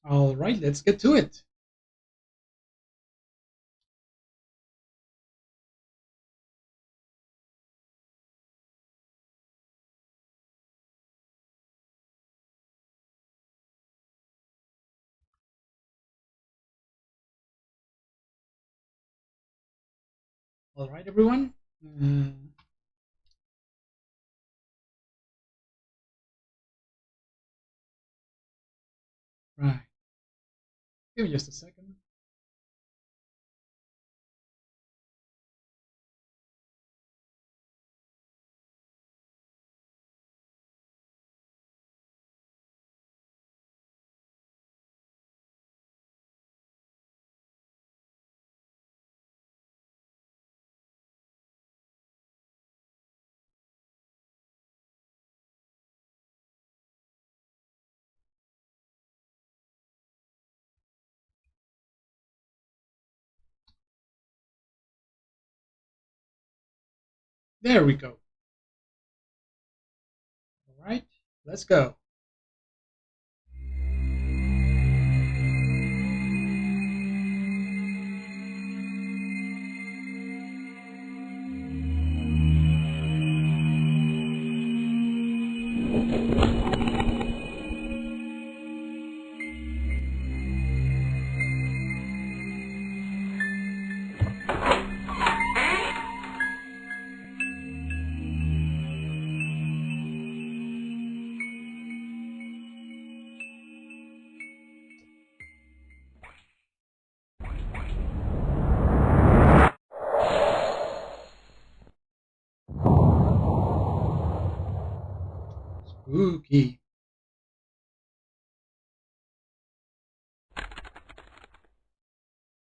All right, let's get to it. All right, everyone. Uh, right. Give me just a second. There we go. All right, let's go. Spooky.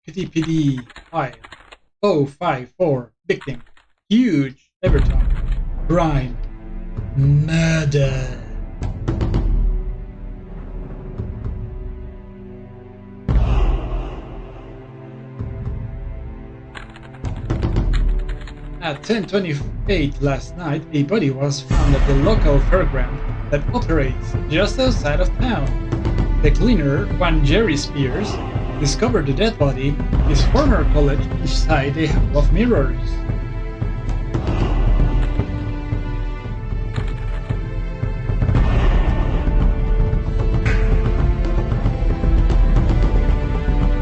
PTPD 5054. Victim. Huge. Everton. Crime. Murder. At 10:28 last night, a body was found at the local fairground that operates just outside of town. The cleaner, one Jerry Spears, discovered the dead body, his former college, inside a hall of mirrors.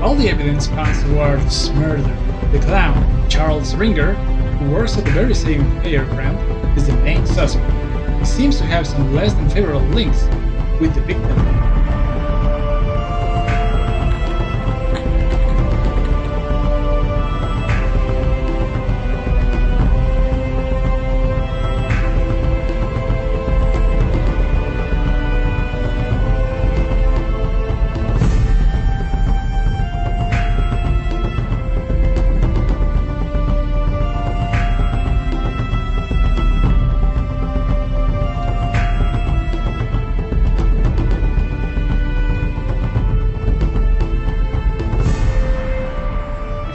All the evidence points towards murder. The clown, Charles Ringer, who works at the very same fairground, is the main suspect. He seems to have some less than favorable links with the victim.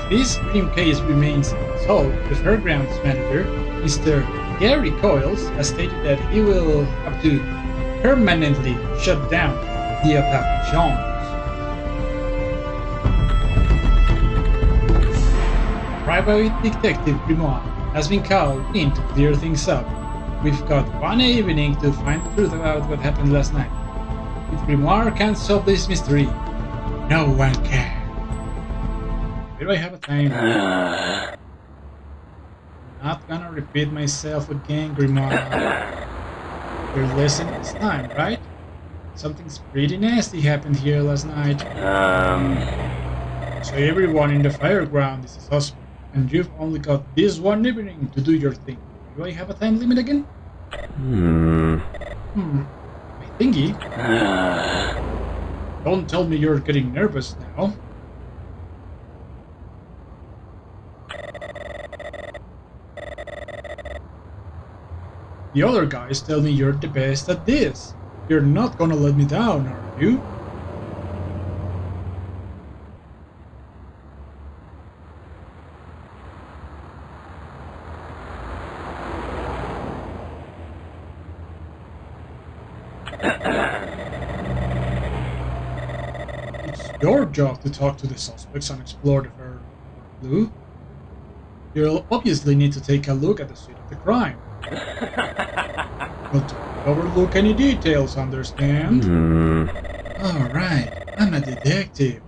This grim case remains unsolved. The fairgrounds manager, Mr. Gary Coyles, has stated that he will have to permanently shut down the attractions. Private Detective Grimoire has been called in to clear things up. We've got one evening to find the truth about what happened last night. If Grimoire can't solve this mystery, no one can. Do I have a time? Not gonna repeat myself again, Grimoire. Your lesson is time, right? Something's pretty nasty happened here last night. So everyone in the fairground is a suspect, and you've only got this one evening to do your thing. Do I have a time limit again? My thingy? Don't tell me you're getting nervous now. The other guys tell me you're the best at this. You're not gonna let me down, are you? your job to talk to the suspects and explore the fair clue. You'll obviously need to take a look at the scene of the crime. But don't overlook any details, understand? Alright, I'm a detective.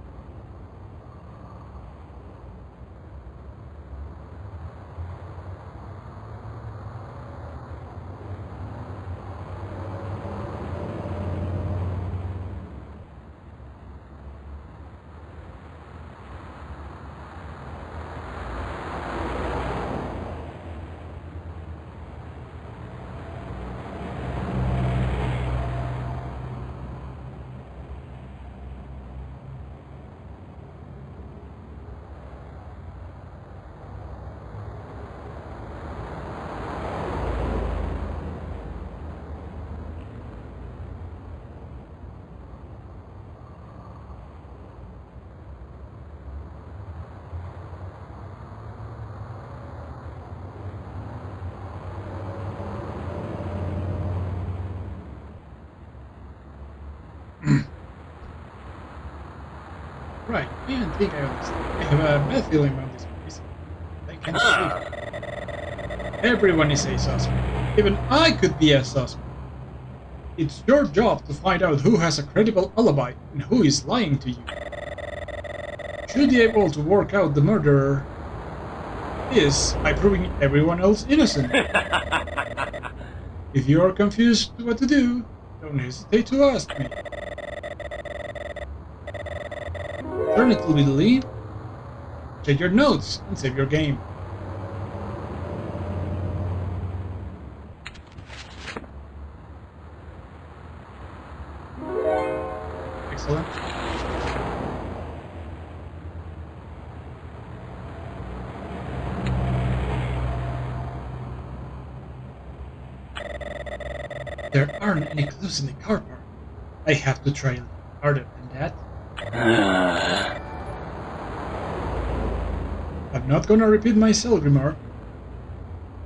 Right, I even think I understand. I have a bad feeling about this place. I can't shake it. Everyone is a suspect. Even I could be a suspect. It's your job to find out who has a credible alibi and who is lying to you. Should be able to work out the murderer is by proving everyone else innocent. If you are confused what to do, don't hesitate to ask me. Alternatively, check your notes and save your game. Excellent. There aren't any clues in the car park. I have to try harder than that. I'm not gonna repeat myself, Grimoire.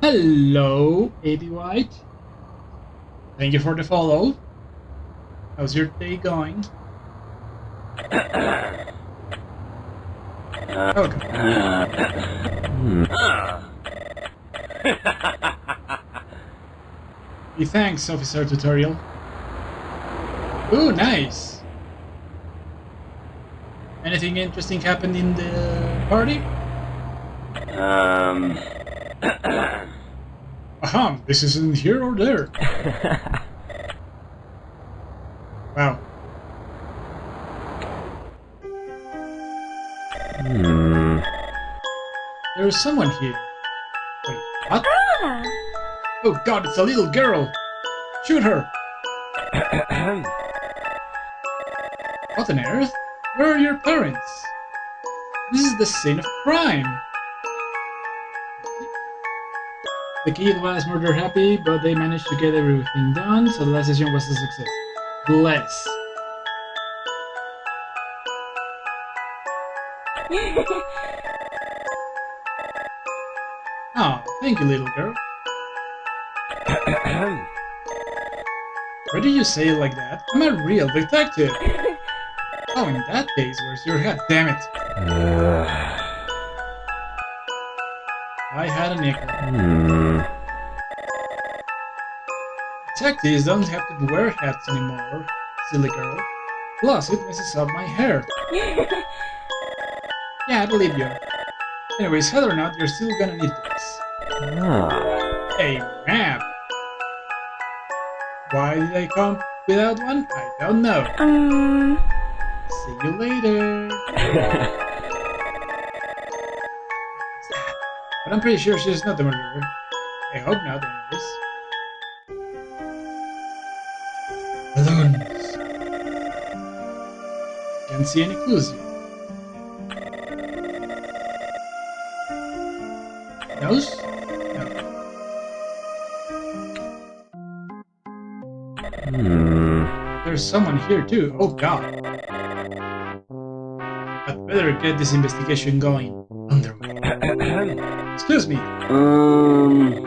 Hello, AB White. Thank you for the follow. How's your day going? Okay. Thanks, Officer Tutorial. Ooh, nice. Anything interesting happened in the party? This isn't here or there. Wow. There's someone here. Wait, what? Oh god, it's a little girl! Shoot her! What on earth? Where are your parents? This is the scene of crime! The kid was murder happy, but they managed to get everything done, so the last session was a success. Bless. Oh, thank you, little girl. Why do you say it like that? I'm a real detective. Oh, in that case, where's your head? Damn it. I had a nickel. Detectives don't have to wear hats anymore, silly girl. Plus, it messes up my hair. Yeah, I believe you. Anyways, whether or not, you're still gonna need this. A map. Why did I come without one? I don't know. See you later. But I'm pretty sure she's not the murderer. I hope not, anyways. Balloons. Can't see any clues yet. Nose? No. There's someone here too. Oh god. I'd better get this investigation going. Underway. Excuse me. Who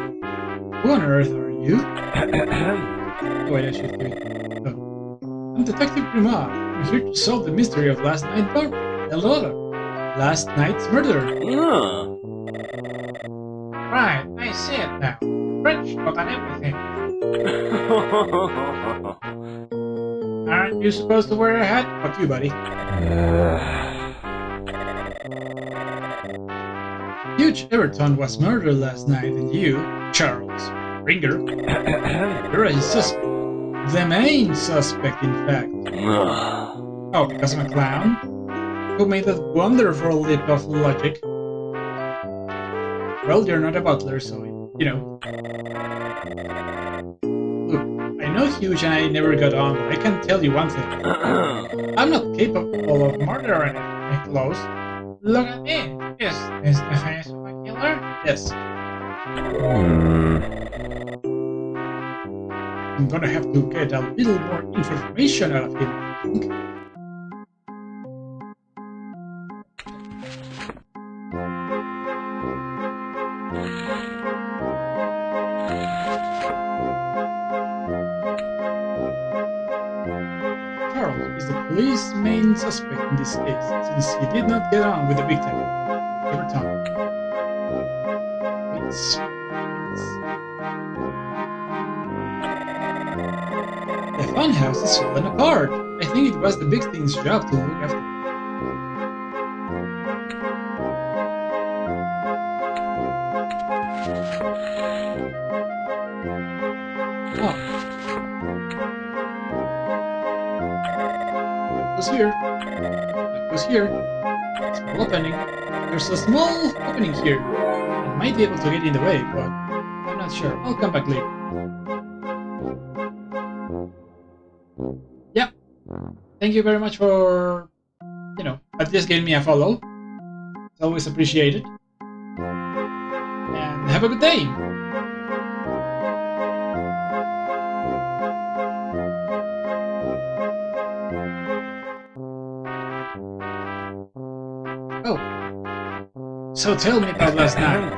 on earth are you? Oh, wait, I should do it. Oh. I'm Detective Grimoire. I'm here to solve the mystery of last night's murder. Right, I see it now. French shot and everything. Aren't you supposed to wear a hat? Fuck you, buddy. Huge Everton was murdered last night, and you, Charles Ringer, you're a suspect. The main suspect, in fact. Oh, because I'm a clown? Who made that wonderful leap of logic? Well, you're not a butler, so, you know. Look, I know Huge and I never got on, but I can tell you one thing. I'm not capable of murdering my clothes. Look at me. Is this the face of a killer? Yes. I'm gonna have to get a little more information out of him, I think. Charles is the police's main suspect in this case, since he did not get on with the victim every time. The funhouse is falling apart. I think it was the big thing's job to look after. Oh. It was here. It was here. Small opening. There's a small opening here. I might be able to get in the way, but I'm not sure. I'll come back later. Yeah. Thank you very much for, at least giving me a follow. It's always appreciated. And have a good day. Oh. So tell me about last night.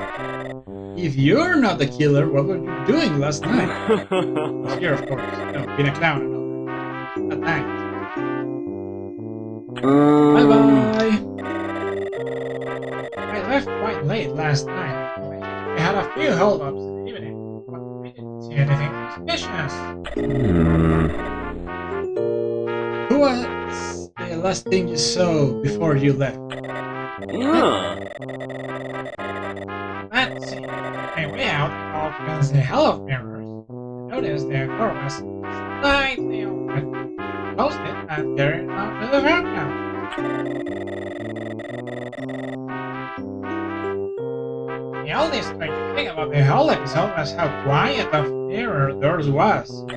If you're not the killer, what were you doing last night? Here, of course. No, being a clown and all that. At night. Bye-bye. I left quite late last night. I had a few hold-ups in the evening, but I didn't see anything suspicious. Who was the last thing you saw before you left? Let's see. My way out opens a hell of mirrors. I noticed the door was slightly open. Closed it and carried out to the background. The only strange thing about the whole episode was how quiet the mirror doors was. It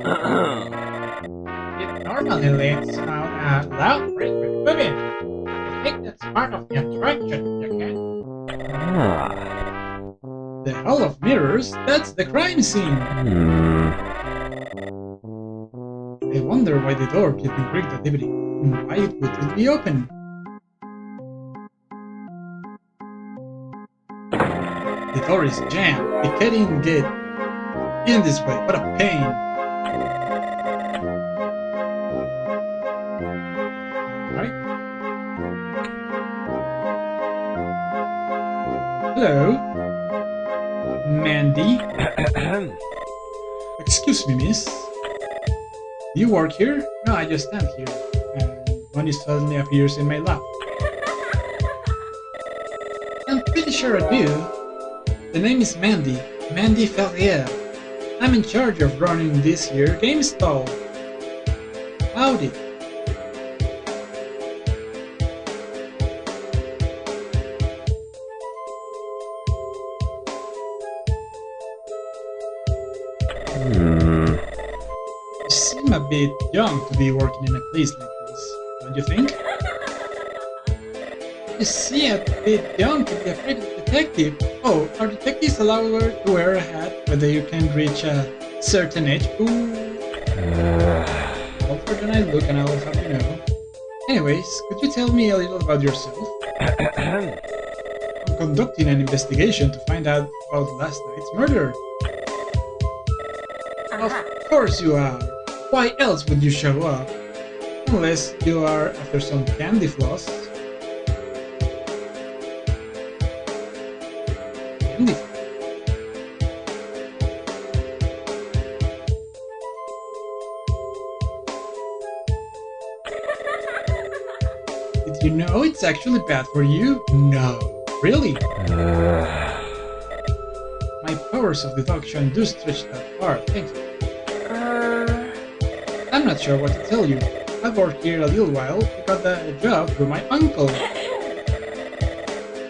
normally lets out a loud frequent moving. I think that's part of the attraction, you can. The Hall of Mirrors? That's the crime scene! I wonder why the door didn't break that evening, and why it wouldn't be open. The door is jammed. I can't even get in this way. What a pain! Right? Hello? Mandy? Excuse me, miss. Do you work here? No, I just stand here, and money suddenly appears in my lap. I'm pretty sure I do. The name is Mandy. Mandy Ferrier. I'm in charge of running this here game stall. Howdy. You seem a bit young to be working in a place like this, don't you think? You seem a bit young to be a private detective. Oh, are detectives allowed to wear a hat when you can reach a certain age? Ooh. How far can I look and I will have you know. Anyways, could you tell me a little about yourself? I'm conducting an investigation to find out about last night's murder. Of course you are. Why else would you show up? Unless you are after some candy floss. Candy floss. Did you know it's actually bad for you? No. Really? My powers of deduction do stretch that far, thanks. I'm not sure what to tell you. I've worked here a little while. I got a job through my uncle.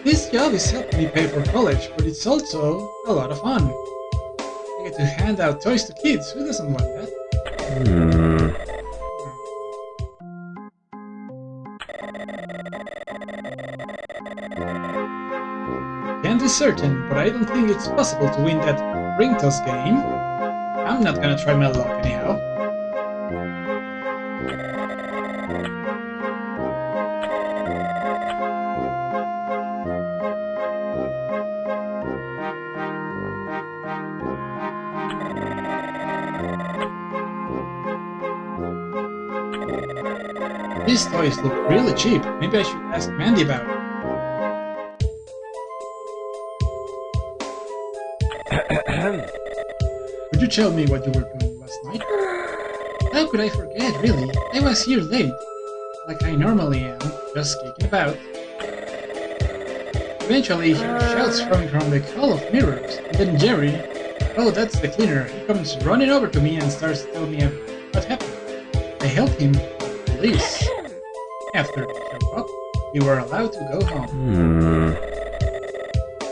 This job is helping me pay for college, but it's also a lot of fun. I get to hand out toys to kids. Who doesn't want that? Can't be certain, but I don't think it's possible to win that ring toss game. I'm not gonna try my luck anyhow. These toys look really cheap. Maybe I should ask Mandy about it. Could you tell me what you were doing last night? How could I forget, really? I was here late. Like I normally am, just kicking about. Eventually, he hears shouts coming from the Hall of Mirrors, and then Jerry, oh that's the cleaner, he comes running over to me and starts telling me what happened. I helped him call the police. After they show up, you were allowed to go home.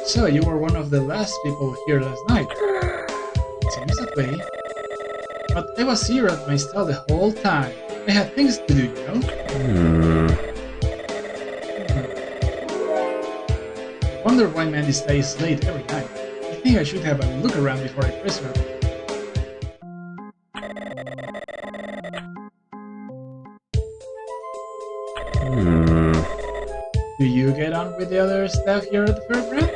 So you were one of the last people here last night. It seems that way. But I was here at my stall the whole time. I had things to do, you know? I wonder why Mandy stays late every night. I think I should have a look around before I press her. Do you get on with the other staff here at the fairground?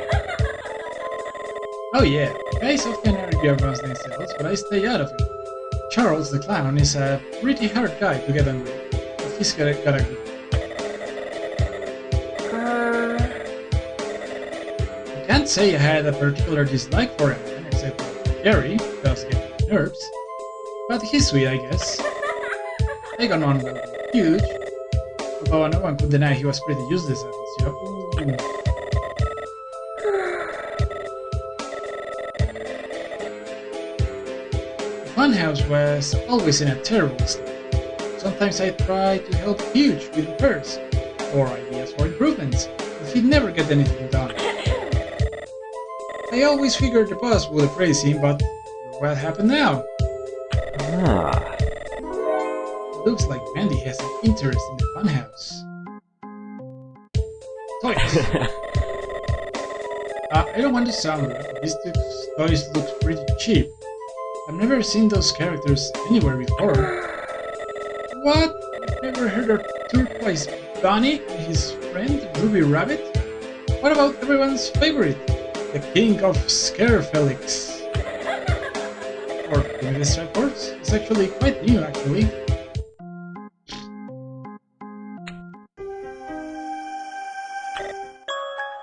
Oh yeah, guys often argue amongst themselves, but I stay out of it. Charles the clown is a pretty hard guy to get on with, but he's got a good. I can't say I had a particular dislike for him, except for Jerry, who does get on my nerves. But he's sweet, I guess. I got on well with Huge, although no one could deny he was pretty useless at his job. The funhouse was always in a terrible state. Sometimes I tried to help Huge with repairs or ideas for improvements, but he'd never get anything done. I always figured the boss would praise him, but what happened now? Looks like Mandy has an interest in the funhouse. Toys! I don't want to sound rude, but these toys look pretty cheap. I've never seen those characters anywhere before. What? You've never heard of Turquoise Bunny and his friend Ruby Rabbit? What about everyone's favorite, the King of Scarefelix? Or King of the Strike Horse? It's actually quite new, actually.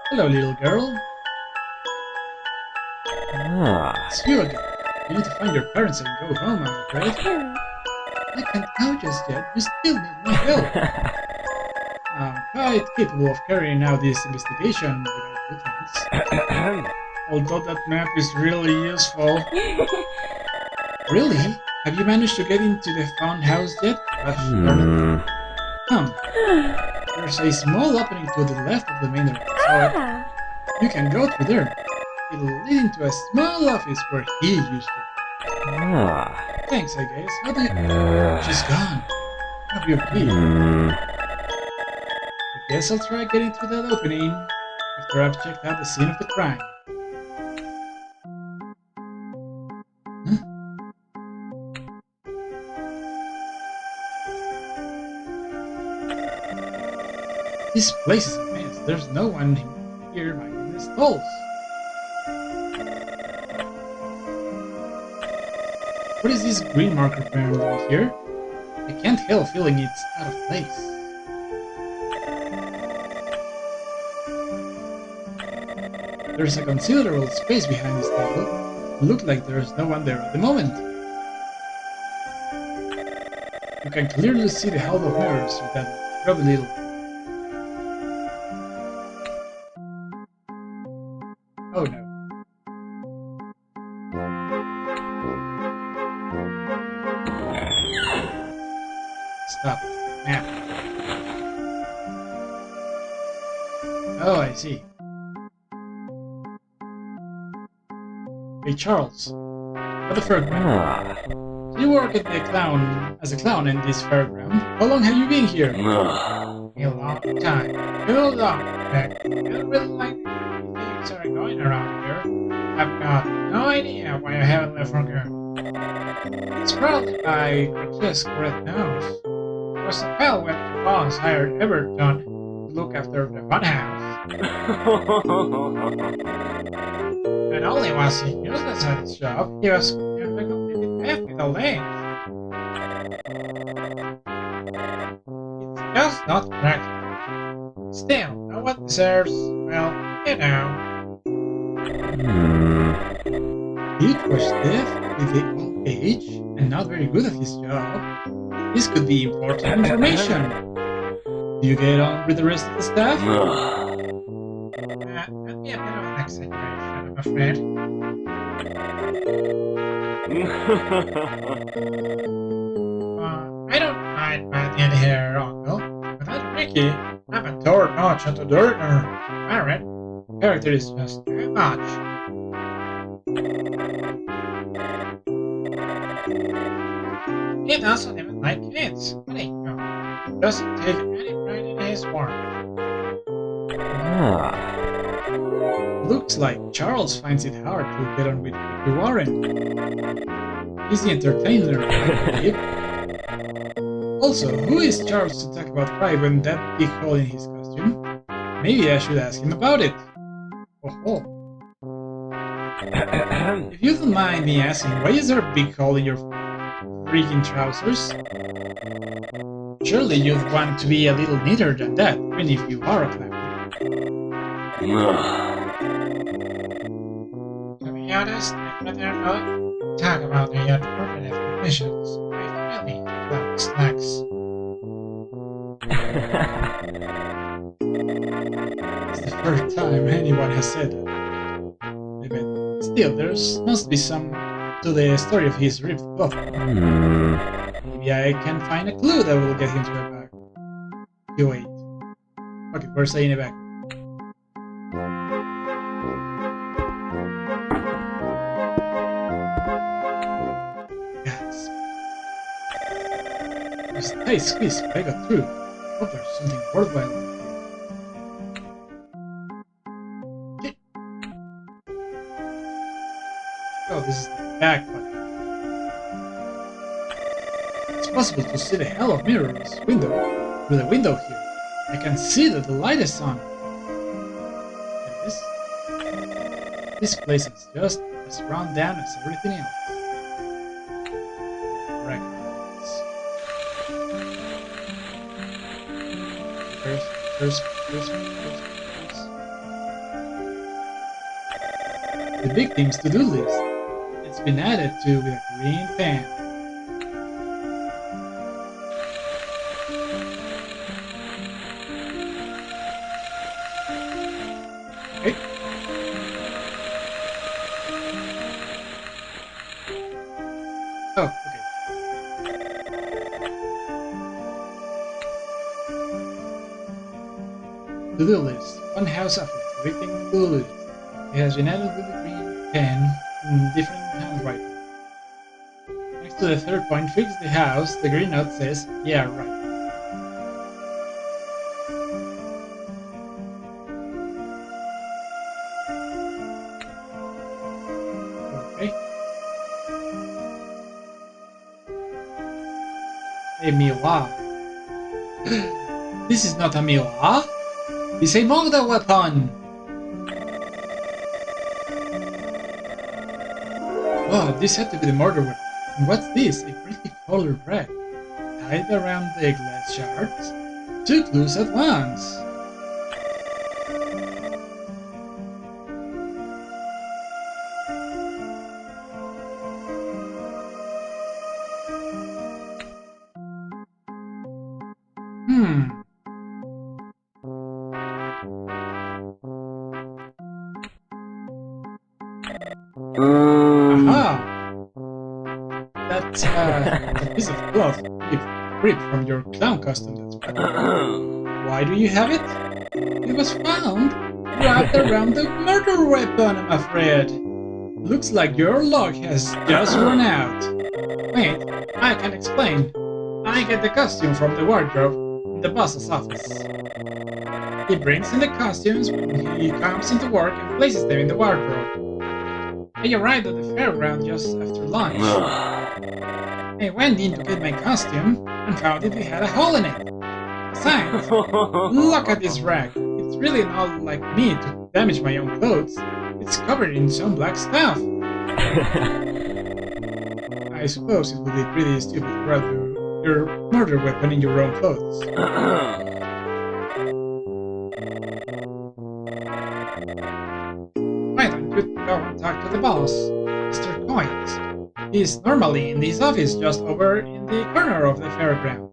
Hello, little girl. It's you again. You need to find your parents and go home, I'm afraid. I can't go just yet. You still need my help. I'm quite capable of carrying out this investigation without good things. Although that map is really useful. Really? Have you managed to get into the fun house yet? There's a small opening to the left of the main entrance. You can go through there. It'll lead into a small office where he used to. Thanks, I guess. How do you... She's gone. Have your key. I guess I'll try getting through that opening after I've checked out the scene of the crime. This place is a mess. There's no one here minding the stalls. What is this green marker apparently here? I I can't help feeling it's out of place. There's a considerable space behind this table. It looks like there's no one there at the moment. You can clearly see the hall of mirrors with that rubby little. Oh no. Stop. Map. Oh, I see. Hey Charles, at the fairground. So you work at as a clown in this fairground. How long have you been here? A long time. Too long. I don't really like things are going around here. I've got no idea why I haven't left for good. It's probably my grotesque red nose. It was a hell when the boss hired Everton to look after the funhouse. Not only was he useless at his job, he was completely deaf with the legs. It's just not correct. Still, no one deserves, well, you know. He was deaf with the old age and not very good at his job. This could be important information. Do you get on with the rest of the staff? That'd be a bit of an exaggeration, I'm afraid. I don't mind being here, Uncle, but that Ricky, I'm a door notch and a dirter. Alright, character is just too much. He doesn't even like kids. What do you know? He doesn't take any pride in his work. Looks like Charles finds it hard to get on with Ricky Warren. He's the entertainer, I believe. Also, who is Charles to talk about pride when that big hole in his costume? Maybe I should ask him about it. Oh. If you don't mind me asking, why is there a big hole in your freaking trousers? Surely you'd want to be a little neater than that, even if you are a clown. To be honest, I'd rather not talk about the unfortunate conditions. I really love snacks. It's the first time anyone has said that. But still, there must be some to the story of his ripped cloth. Maybe I can find a clue that will get him to a back. You wait. Okay, we're saying it back. Yes. Hey, squeeze, I got through. I hope there's something worthwhile. Oh, this is the back button. It's possible to see the hell of mirrors through the window here. I can see that the light is on. And this place is just as run down as everything else. Records. First. The victim's to-do list. It's been added to with a green pen. Okay. Oh, okay. To-do list. One house after victim to-do list. It has been added with a green pen in different handwriting. Next to the third point, fix the house, the green note says, yeah, right. Okay. A Mila. This is not a Mila. It's a Mogda weapon. Oh, this had to be the murder weapon. And what's this? A brightly colored red. hide around the glass shards. 2 clues at once. Aha! That's a piece of cloth ripped from your clown costume, that's right. Why do you have it? It was found wrapped around the murder weapon, I'm afraid. Looks like your luck has just run out. Wait, I can explain. I get the costume from the wardrobe in the boss's office. He brings in the costumes when he comes into work and places them in the wardrobe. I arrived at the fairground just after lunch. I went in to get my costume and found it had a hole in it. Besides, look at this rag. It's really not like me to damage my own clothes. It's covered in some black stuff. I suppose it would be pretty stupid to grab your murder weapon in your own clothes. Why don't you go and talk to the boss, Mr. Coins? He's normally in his office just over in the corner of the fairground.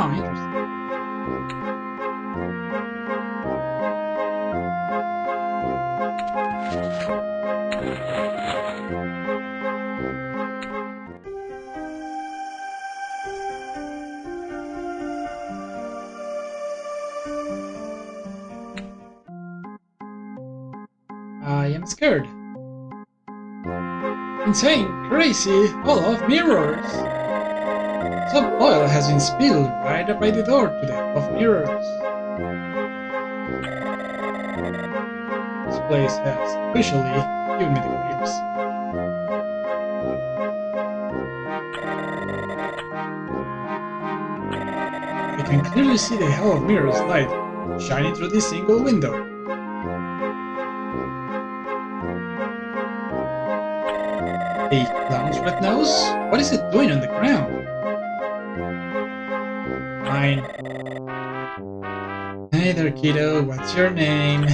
Interesting. I am scared. Insane, crazy, full of mirrors. Some oil has been spilled right up by the door to the hall of mirrors. This place has officially given me the creeps. I can clearly see the hall of mirrors light shining through this single window. A clown's red nose? What is it doing on the ground? Fine. Hey there, kiddo. What's your name?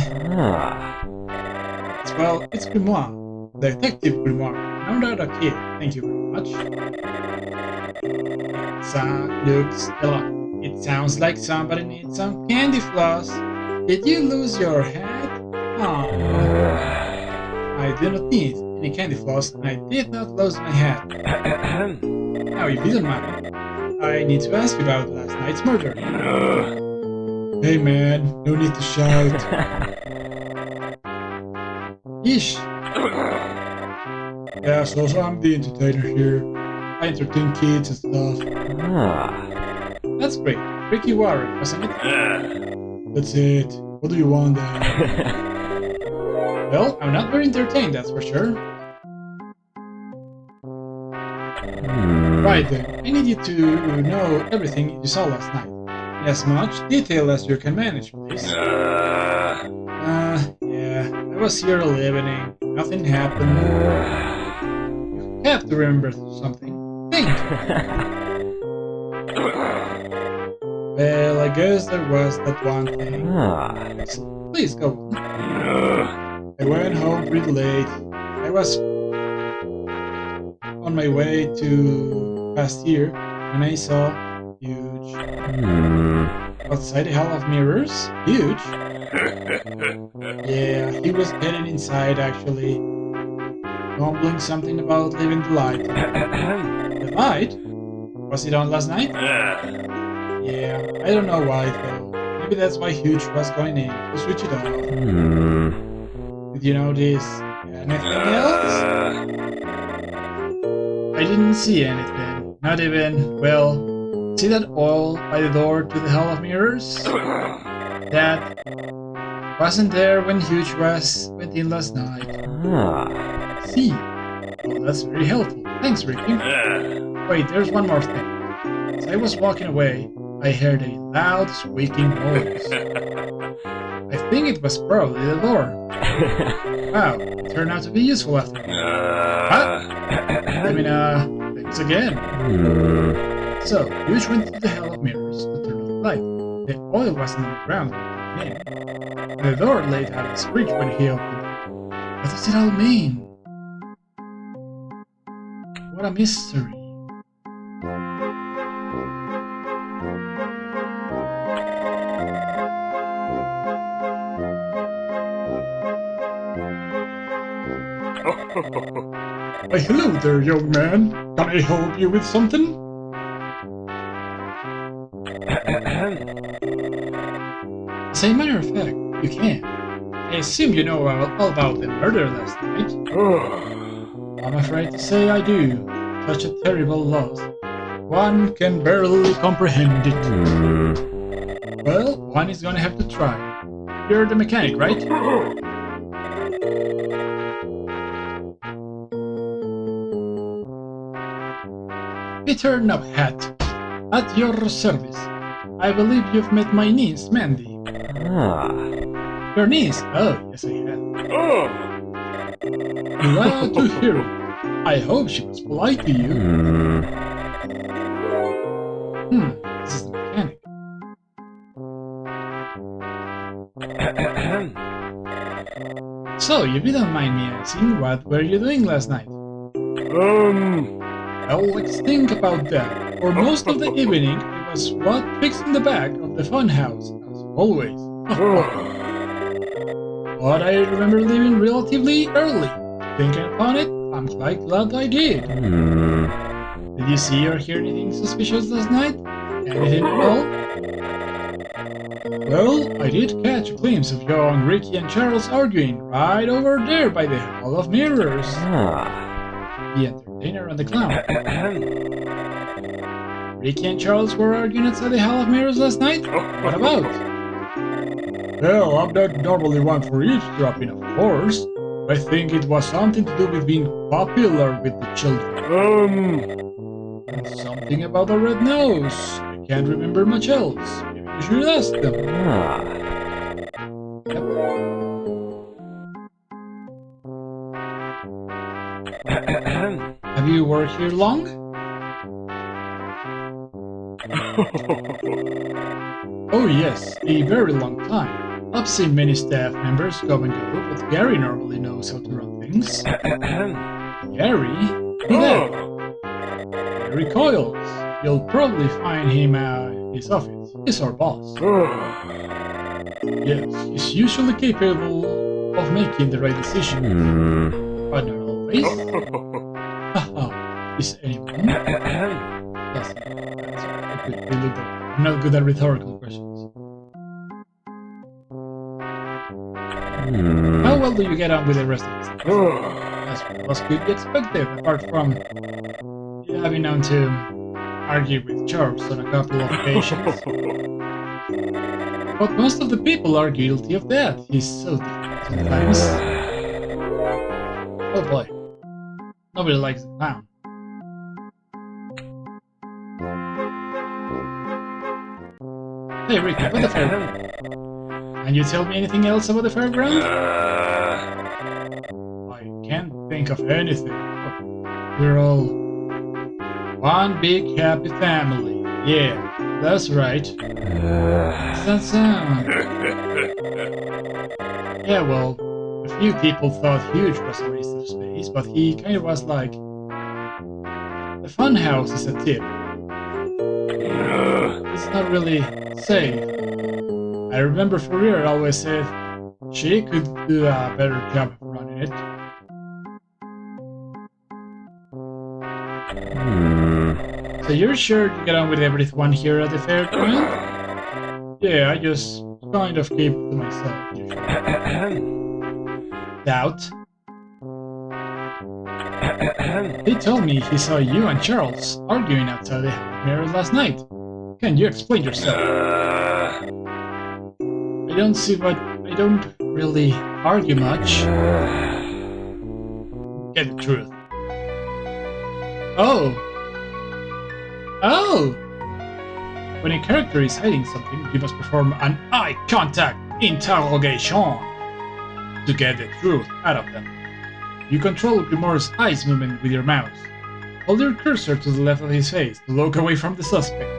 It's Grimoire. Detective Grimoire. I'm not a kid. Thank you very much. It sounds like somebody needs some candy floss. Did you lose your hat? Aww. I do not need any candy floss, and I did not lose my hat. Now, if you don't mind, I need to ask you about last night's murder. Hey man, no need to shout. Yeesh. Yeah, so I'm the entertainer here. I entertain kids and stuff. That's great. Ricky Warren, wasn't it? That's it. What do you want then? Well, I'm not very entertained, that's for sure. Right then, I need you to know everything you saw last night. In as much detail as you can manage, please. Yeah, I was here all evening. Nothing happened. You have to remember something. Think! Well, I guess there was that one thing. Please go on. I went home pretty late. I was on my way to past here when I saw huge outside the hall of mirrors. Huge? Yeah, he was heading inside actually, mumbling something about leaving the light. The light? Was it on last night? Yeah, I don't know why though. Maybe that's why Huge was going in to switch it off. Did you notice anything else? I didn't see anything. Not even, well, See that oil by the door to the Hall of Mirrors? That wasn't there when Huge went in last night. See? Oh, that's very helpful. Thanks, Ricky. Wait, there's one more thing. As I was walking away, I heard a loud squeaking noise. I think it was probably the door. Wow, it turned out to be useful after all. Thanks again. So, Huge went to the Hall of Mirrors to turn on the light. The oil wasn't on the ground when he came in. And the door laid out a screech when he opened it. What does it all mean? What a mystery. Why, hello there, young man. Can I help you with something? As a matter of fact, you can. I assume you know all about the murder last night. I'm afraid to say I do. Such a terrible loss. One can barely comprehend it. Well, one is gonna have to try. You're the mechanic, right? Peter Nubhat, at your service. I believe you've met my niece, Mandy. Your niece? Oh, yes I have. Glad to hear it. I hope she was polite to you. This is the mechanic. So, if you don't mind me asking, what were you doing last night? Well, let's think about that. For most of the evening, I was fixing the back of the funhouse, as always. But I remember leaving relatively early. Thinking upon it, I'm quite glad I did. Did you see or hear anything suspicious last night? Anything at all? Well, I did catch a glimpse of young Ricky and Charles arguing right over there by the Hall of Mirrors. The entertainer and the clown. Ricky and Charles were arguing outside the Hall of Mirrors last night? What about? Well, I'm not normally one for eavesdropping, of course. I think it was something to do with being popular with the children. And something about a red nose. I can't remember much else. Maybe you should ask them. Yep. Have you worked here long? Oh yes, a very long time. I've seen many staff members come and go, but Gary normally knows how to run things. Gary? Who that? Gary Coils. You'll probably find him in his office. He's our boss. Yes, he's usually capable of making the right decision. But not always. Haha, is anyone? That's I'm not good at rhetorical questions. How well do you get on with the rest of the stuff? As well as could be expected, apart from having known to argue with Charles on a couple of occasions. But most of the people are guilty of that. He's so different sometimes. Oh boy. Nobody likes the clown. Hey Ricky, what the fairground? Can you tell me anything else about the fairground? I can't think of anything. We're all one big happy family. Yeah, that's right. What's that sound? Yeah, well, a few people thought Huge was a waste of space, but he kind of was like, the funhouse is a tip. It's not really safe. I remember Fourier always said she could do a better job of running it. So you're sure to get on with everyone here at the fairground? Yeah, I just kind of keep to myself usually. Doubt? He told me he saw you and Charles arguing outside the Hall of Mirrors last night. Can you explain yourself? I don't see what... I don't really argue much. Get the truth. Oh! Oh! When a character is hiding something, you must perform an eye contact interrogation to get the truth out of them. You control Grimoire's eyes movement with your mouse. Hold your cursor to the left of his face to look away from the suspect.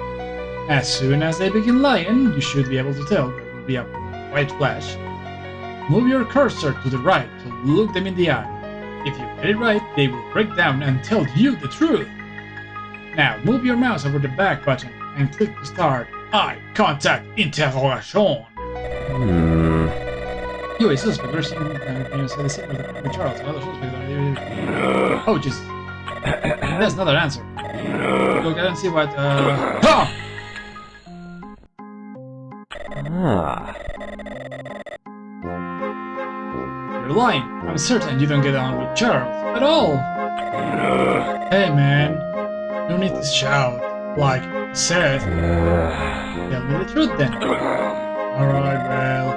As soon as they begin lying, you should be able to tell there will be a white flash. Move your cursor to the right to look them in the eye. If you get it right, they will break down and tell you the truth. Now move your mouse over the back button and click to start Eye Contact Interrogation. You, a suspect, we're seeing the scene with Charles. Another suspect. Oh, Jesus. That's not an answer. Look, I don't see what. You're lying. I'm certain you don't get on with Charles at all. Hey, man. You need to shout like Seth. Tell me the truth then. Alright, well,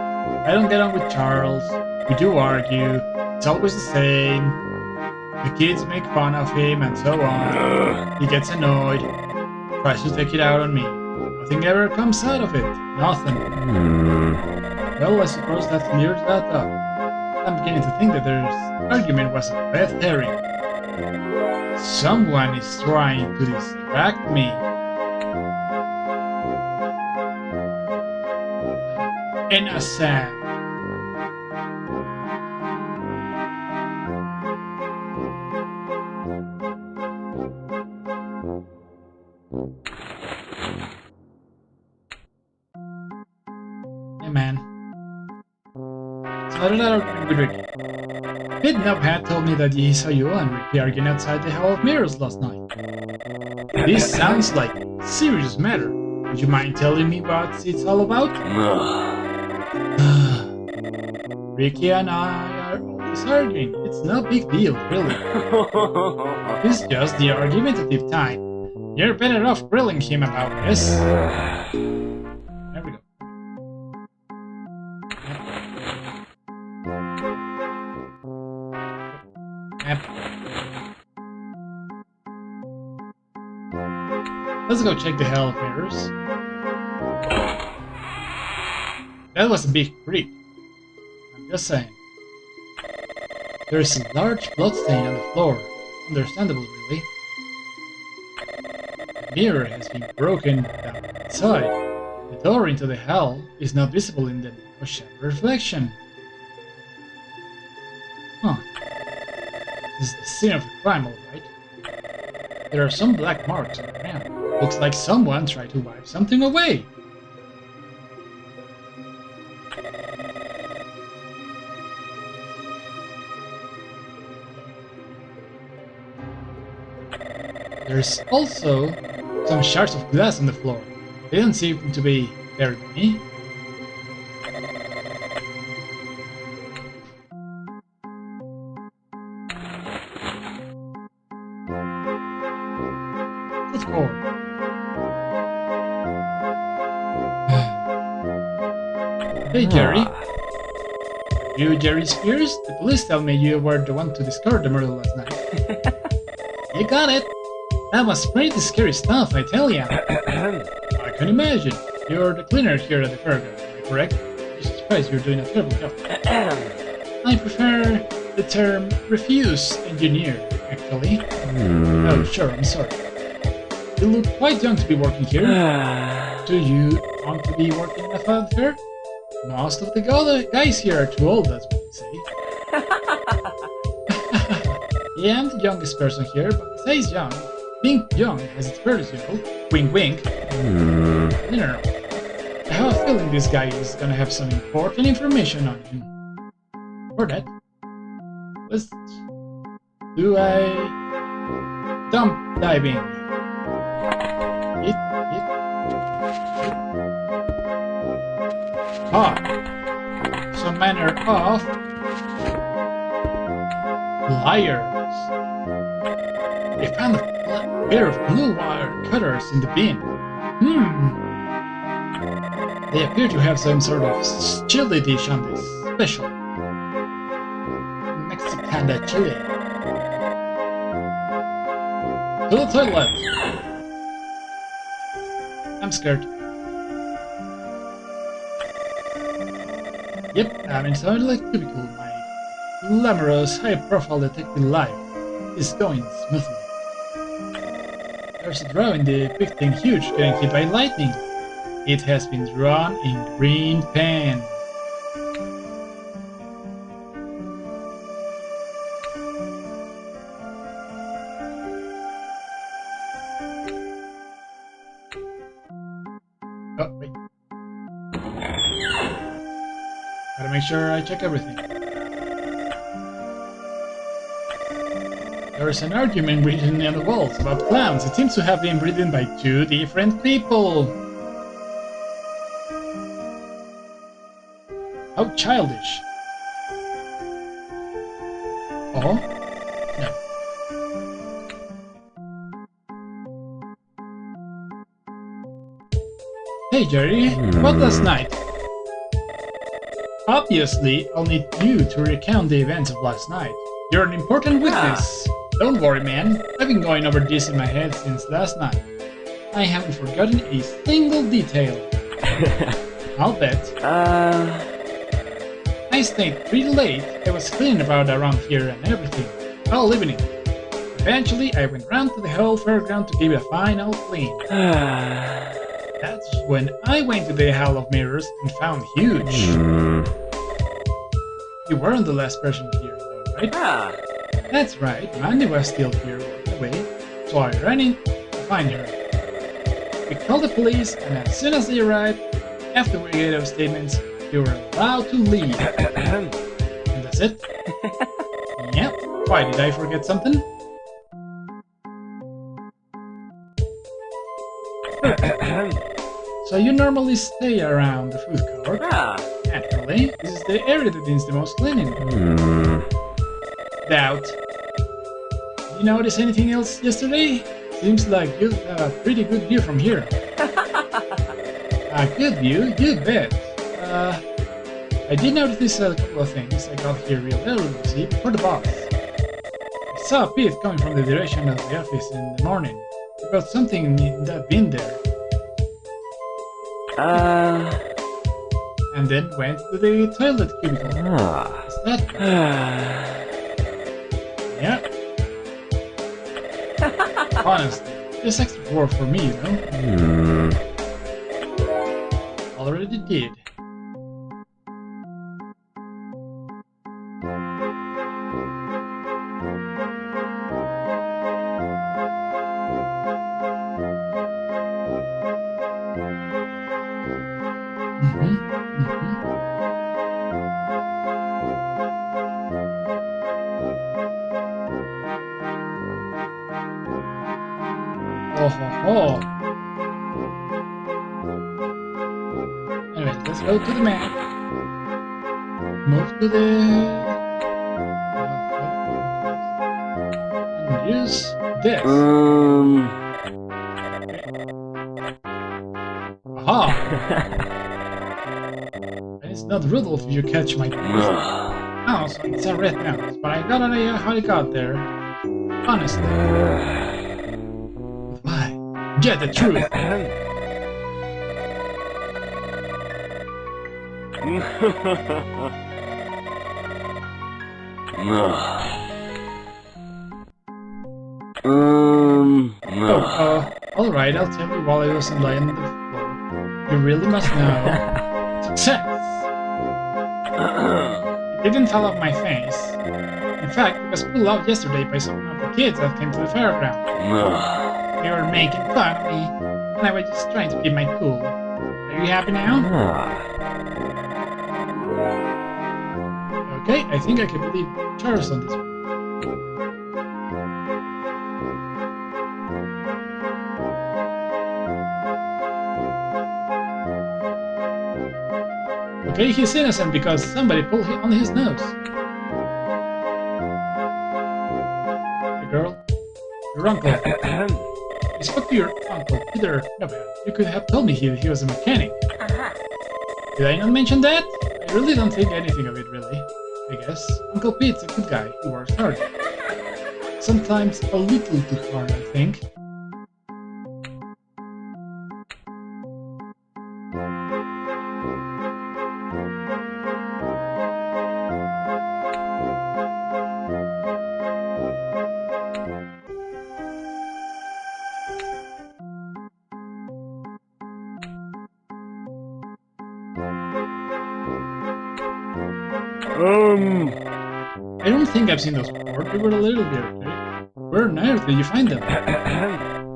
I don't get on with Charles. We do argue. It's always the same. The kids make fun of him and so on. He gets annoyed. Tries to take it out on me. Nothing ever comes out of it. Nothing. Well, I suppose that clears that up. I'm beginning to think that their argument was a red herring. Someone is trying to distract me. Innocent. Hey man. So how did that argument with Ricky? Kid Nubhat told me that he saw you and Ricky arguing outside the Hall of Mirrors last night. This sounds like a serious matter. Would you mind telling me what it's all about? Ricky and I are always arguing. It's no big deal, really. It's just the argumentative type. You're better off grilling him about this. There we go. Yep. Let's go check the Hell of Mirrors. That was a big creep. I'm just saying. There is a large bloodstain on the floor. Understandable, really. The mirror has been broken down inside. The door into the hell is not visible in the shadow reflection. Huh. This is the scene of a crime, alright. There are some black marks on the ground. Looks like someone tried to wipe something away. There's also some shards of glass on the floor. They don't seem to be very many. Good call. Hey Jerry. You Jerry Spears? The police tell me you were the one to discover the murder last night. You got it. That was pretty scary stuff, I tell ya. I can imagine. You're the cleaner here at the Fairground, am I correct? Jesus Christ, you're doing a terrible job. I prefer the term refuse engineer, actually. Oh, sure, I'm sorry. You look quite young to be working here. Do you want to be working in a fun fair? Most of the guys here are too old, that's what they say. Yeah, I'm the youngest person here, but besides young, being young has its perks, you know. Wink wink. I have a feeling this guy is gonna have some important information on him. For that, let's do a dump diving. Some manner of liars. They found a pair of blue wire cutters in the bin. They appear to have some sort of chili dish on this special. Mexicana chili. To the toilet! I'm scared. Yep, I'm inside the cubicle. My glamorous, high-profile detective life is going smoothly. There's a drawing depicting huge getting hit by lightning. It has been drawn in green pen. Oh, wait. Gotta make sure I check everything. There is an argument written on the walls about clowns. It seems to have been written by 2 different people. How childish. Oh? No. Hey Jerry, what last night? Obviously, I'll need you to recount the events of last night. You're an important witness. Don't worry, man. I've been going over this in my head since last night. I haven't forgotten a single detail. I'll bet. I stayed pretty late. I was cleaning about around here and everything. All evening. Eventually, I went round to the whole fairground to give it a final clean. That's when I went to the Hall of Mirrors and found Huge. You weren't the last person here, though, right? That's right. Mandy was still here walking away, so I ran in to find her. We called the police, and as soon as they arrived, after we gave our statements, you were allowed to leave. And that's it? Yep. Why, did I forget something? So you normally stay around the food court? Naturally. This is the area that needs the most cleaning. Doubt. Did you notice anything else yesterday? Seems like you have a pretty good view from here. A good view? You bet. I did notice a couple of things. I got here real early, you see, before the boss. I saw Pete coming from the direction of the office in the morning. He got something in that bin there. And then went to the toilet cubicle. Is that? Yeah. Honestly, this extra work for me, you know? Already did. Oh. Anyway, let's go to the map. Move to the... and use this. Aha! And it's not Rudolph if you catch my drift. Oh, so it's a red mouse, but I got an idea how it got there. Honestly. Get the truth! Alright, I'll tell you while I wasn't lying on the floor. You really must know. Success! It didn't fall off my face. In fact, it was pulled off yesterday by some of the kids that came to the fairground. They were making fun of me, and I was just trying to keep my cool. Are you happy now? Okay, I think I can believe Charles on this one. Okay, he's innocent because somebody pulled him on his nose. The girl, your uncle. I spoke to your uncle, Peter Nobel. You could have told me he was a mechanic. Did I not mention that? I really don't think anything of it, really. I guess. Uncle Pete's a good guy. He works hard. Sometimes a little too hard, I think. I don't think I've seen those before. They were a little weird, okay? Where on earth did you find them?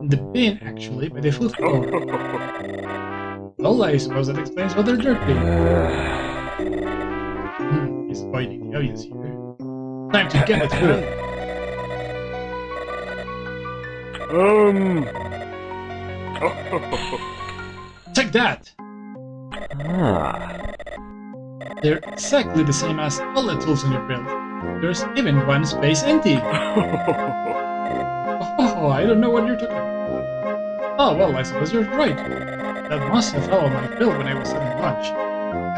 In the bin, actually, by the food floor. Well, I suppose that explains why they're dirty. He's avoiding the obvious here. Time to get it through. Take that! They're exactly the same as all the tools on your belt. There's even one space empty. Oh, I don't know what you're talking about. Oh, well, I suppose you're right. That must have fell on my belt when I was having lunch.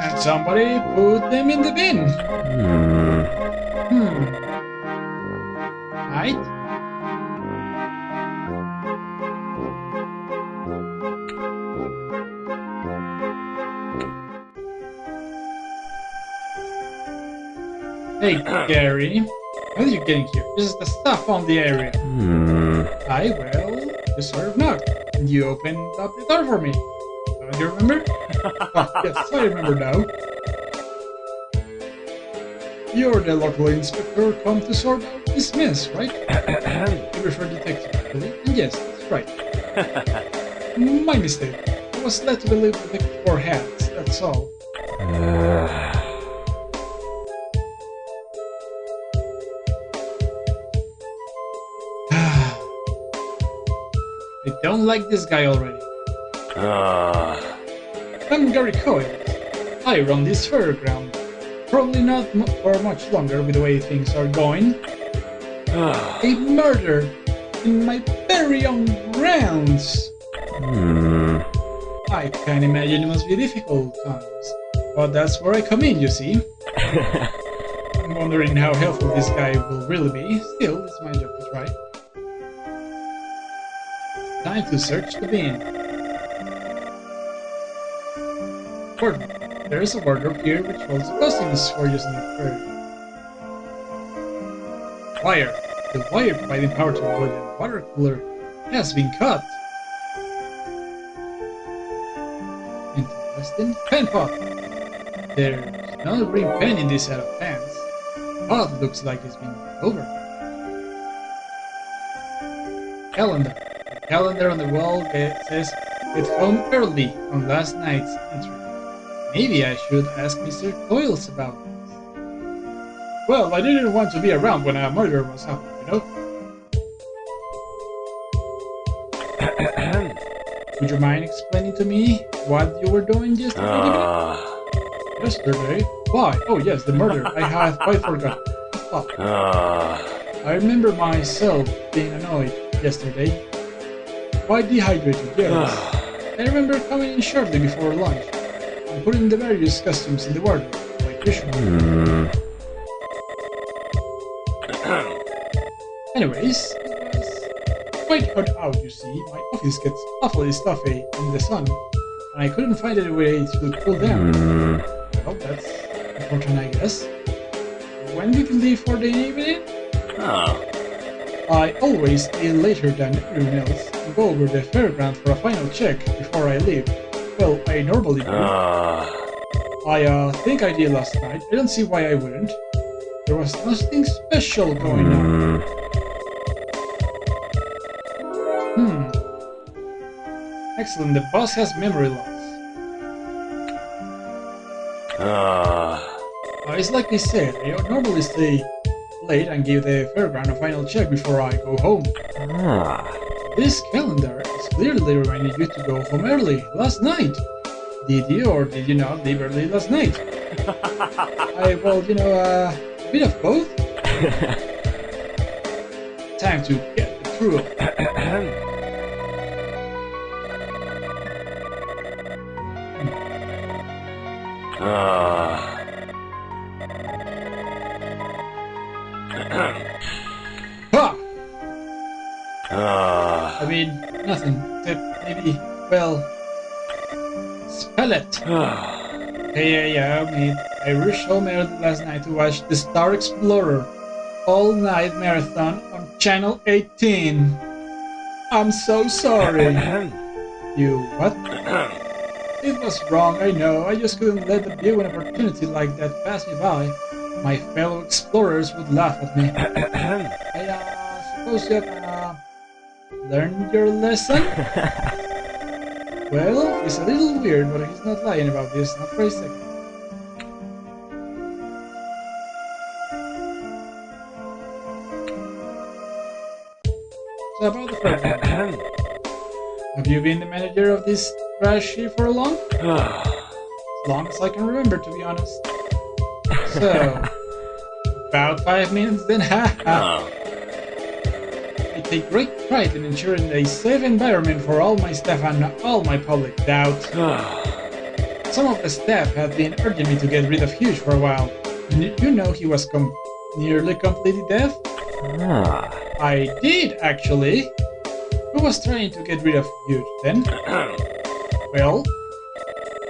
And somebody put them in the bin. Right? Hey, Gary. How are you getting here? This is the stuff on the area. Well, you sort of knocked, and you opened up the door for me. Don't you remember? Yes, I remember now. You're the local inspector come to sort out this mess, right? You prefer detective, actually. And yes, that's right. My mistake. I was led to believe detective wore hats, that's all. I don't like this guy already. I'm Gary Coyle. I run this fairground. Probably not for much longer with the way things are going. A murder in my very own grounds. I can imagine it must be difficult times. But that's where I come in, you see. I'm wondering how helpful this guy will really be. Still, it's my job to try. Time to search the bin. Gordon, there is a wardrobe here which holds costumes for use in the fair. Wire. The wire providing power to the wood and water cooler has been cut. Interesting. Pen pot. There's no green pen in this set of pens. Pot looks like it's been over. Calendar. The calendar on the wall says "Get home early" on last night's entry. Maybe I should ask Mr. Coyles about this. Well, I didn't want to be around when a murder was happening, you know? Would you mind explaining to me what you were doing yesterday? Yesterday? Why? Oh yes, the murder. I had quite forgotten. Oh. I remember myself being annoyed yesterday. Quite dehydrated, yes. I remember coming in shortly before lunch and putting the various costumes in the wardrobe, like usual. Anyways, it was quite hot out, you see. My office gets awfully stuffy in the sun, and I couldn't find any way to cool down. Well, that's important, I guess. When did you leave for the evening? I always stay later than everyone else and go over the fairground for a final check before I leave. Well, I normally do. I think I did last night. I don't see why I wouldn't. There was nothing special going on. Excellent, the boss has memory loss. It's like I said, I normally stay late and give the fairground a final check before I go home. This calendar is clearly reminding you to go home early last night. Did you or did you not leave early last night? Well, you know, a bit of both. Time to get through it. Ha! I mean, nothing, except maybe, well, spell it. Yeah, mate. I rushed home early last night to watch The Star Explorer all-night marathon on Channel 18. I'm so sorry. You what? It was wrong, I know. I just couldn't let a viewing opportunity like that pass me by. My fellow explorers would laugh at me. I suppose you have learned your lesson? Well, he's a little weird, but he's not lying about this, not for a second. So about the first one. Have you been the manager of this trash heap for long? As long as I can remember, to be honest. So, about 5 minutes then, haha. I take great pride in ensuring a safe environment for all my staff and all my public doubt. Some of the staff have been urging me to get rid of Huge for a while. You know he was nearly completely deaf? I did, actually. Who was trying to get rid of Huge then? Well,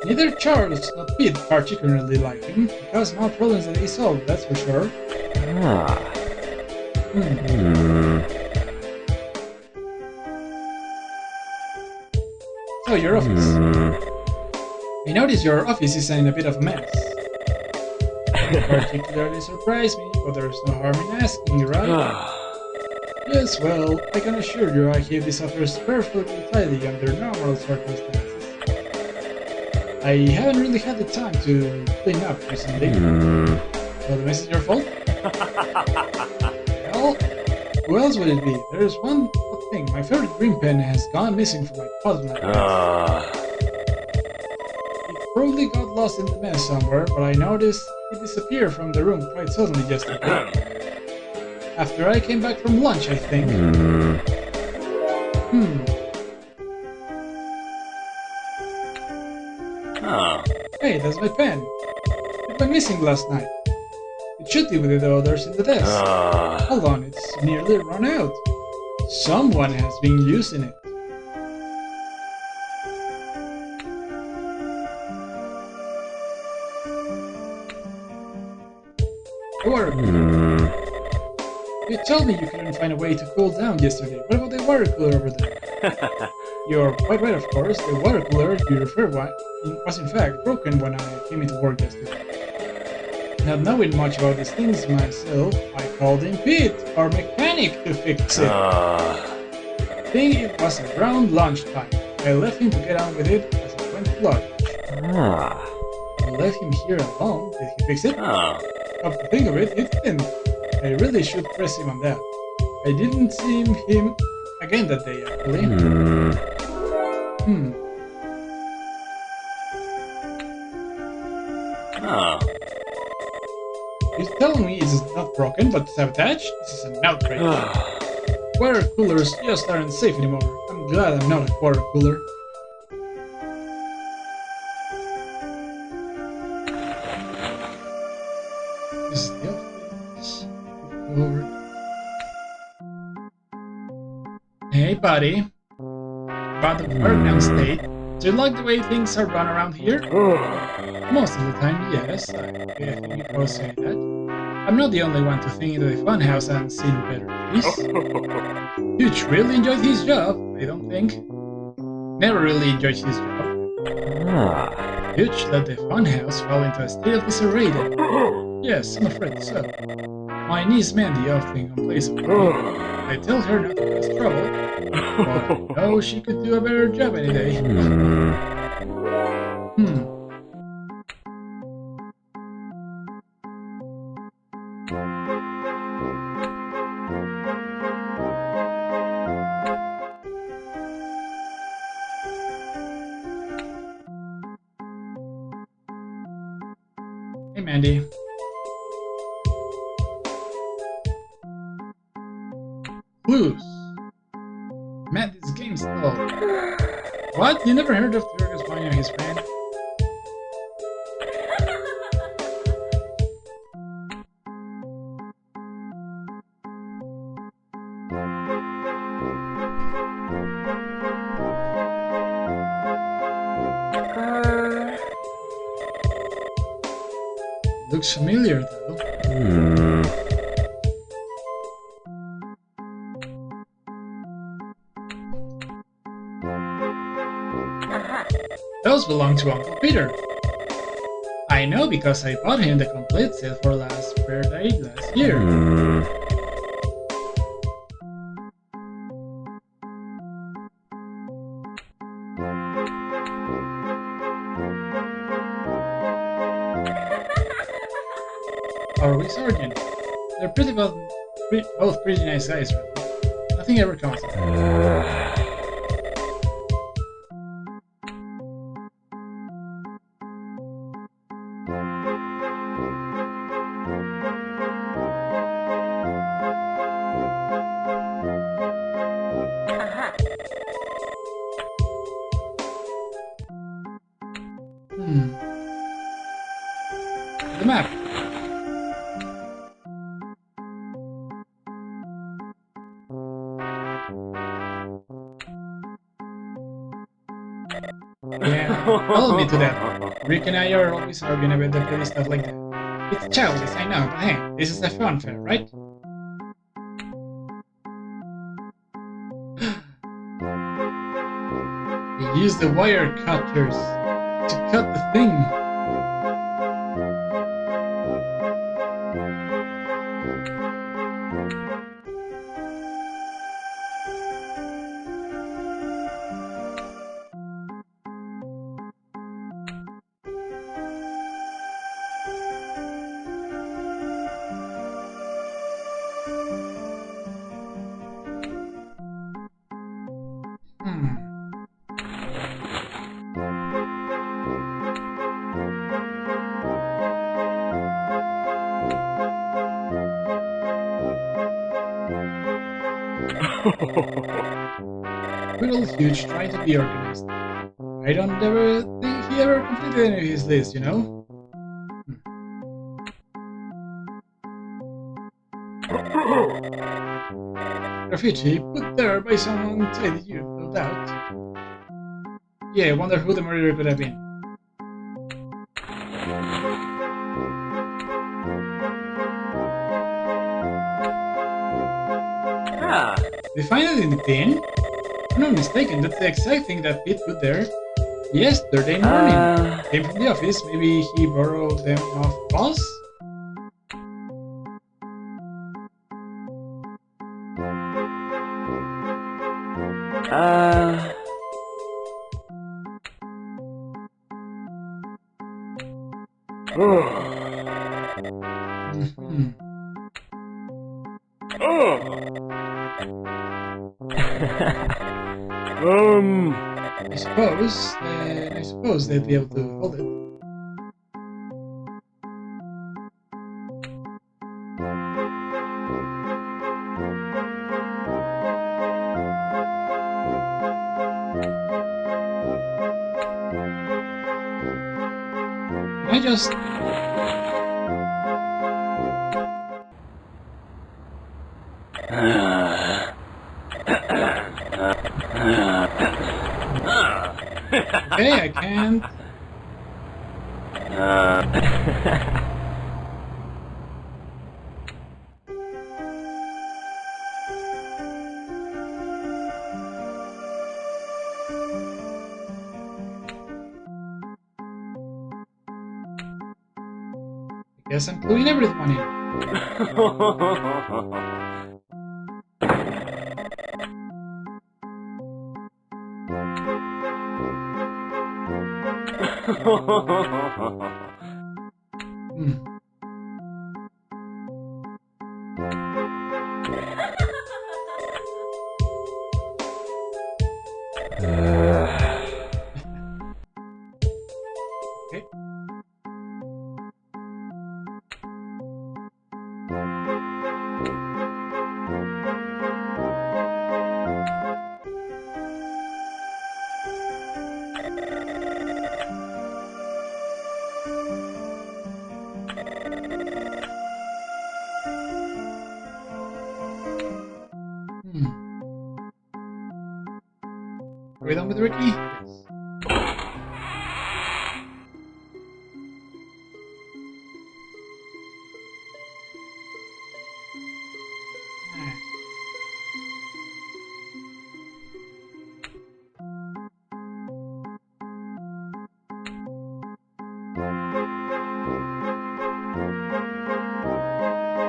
neither Charles nor Pete particularly liked him. He caused more problems than he solved, that's for sure. So, your office. I notice your office is in a bit of a mess. It particularly surprised me, but there's no harm in asking, right? Yes, well, I can assure you I keep this office perfectly tidy under normal circumstances. I haven't really had the time to clean up recently. So the mess is your fault? Well, who else would it be? There's one thing. My favorite green pen has gone missing from my puzzle. It probably got lost in the mess somewhere, but I noticed it disappeared from the room quite suddenly yesterday. After I came back from lunch, I think. Hey, that's my pen. It went missing last night. It should be with the others in the desk. Hold on, it's nearly run out. Someone has been using it. The water cooler. You told me you couldn't find a way to cool down yesterday. What about the water cooler over there? You're quite right, of course. The water cooler you refer was in fact broken when I came into work yesterday. Not knowing much about these things myself, I called in Pete, our mechanic, to fix it. I think it was around lunchtime. I left him to get on with it as I went to lunch. I left him here alone. Did he fix it? Come to think of it, he didn't. I really should press him on that. I didn't see him again that day, actually. He's telling me it's not broken, but sabotaged? This is an outrage. Water coolers just aren't safe anymore. I'm glad I'm not a water cooler. This is the office. Over. Hey, buddy. About the work state. Do you like the way things are run around here? Most of the time, yes. I think you both say that. I'm not the only one to think the funhouse and seen better days. Huge really enjoyed his job, I don't think. Never really enjoyed his job. Huge let the funhouse fall into a state of disarray then. Yes, I'm afraid so. My niece Mandy often complains about me. I tell her not to cause trouble, but I know she could do a better job any day. Hey, Mandy. Clues. Matt, this game's stalled. What? You never heard of Turgus Bionicghost and his friend? Looks familiar though. Those belong to Uncle Peter. I know because I bought him the complete set for last birthday last year. Are we Sergeant? They're both pretty nice guys, really. Nothing ever comes of it. The map. Yeah, follow me to that. Rick and I are always arguing about the petty stuff like that. It's childish, I know, but hey, this is a fun fair, right? He used the wire cutters to cut the thing. Little huge trying to be organized. I don't ever think he ever completed any of his list, you know? Graffiti put there by someone tied you, no doubt. Yeah, I wonder who the murderer could have been. They find it in the bin? If I'm not mistaken, that's the exact thing that Pete put there yesterday morning. Came from the office, maybe he borrowed them off the boss? I suppose they'd be able to hold it. Can I just... Okay, I can't. Guess I'm pulling everyone in. Okay. Are we done with Ricky? Yes.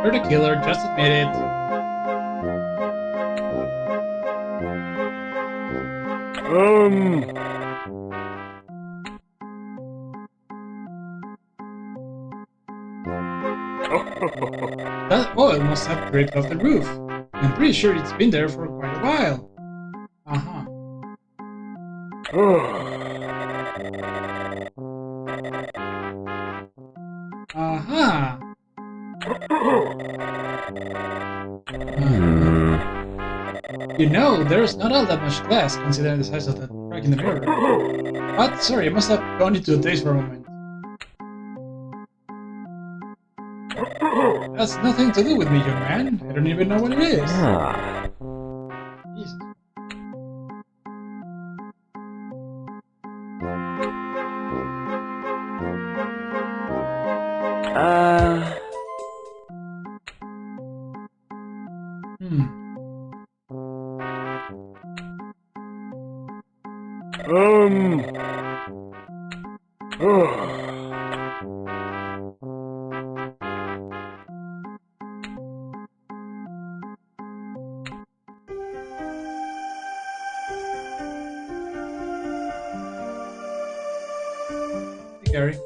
You're the killer, just admit it. That oil must have dripped off the roof. I'm pretty sure it's been there for quite a while. Uh-huh. Uh-huh. You know, there's not all that much glass considering the size of that crack in the mirror. But, sorry, I must have gone into a daze for a moment. That's nothing to do with me, young man. I don't even know what it is. Jesus. Gary.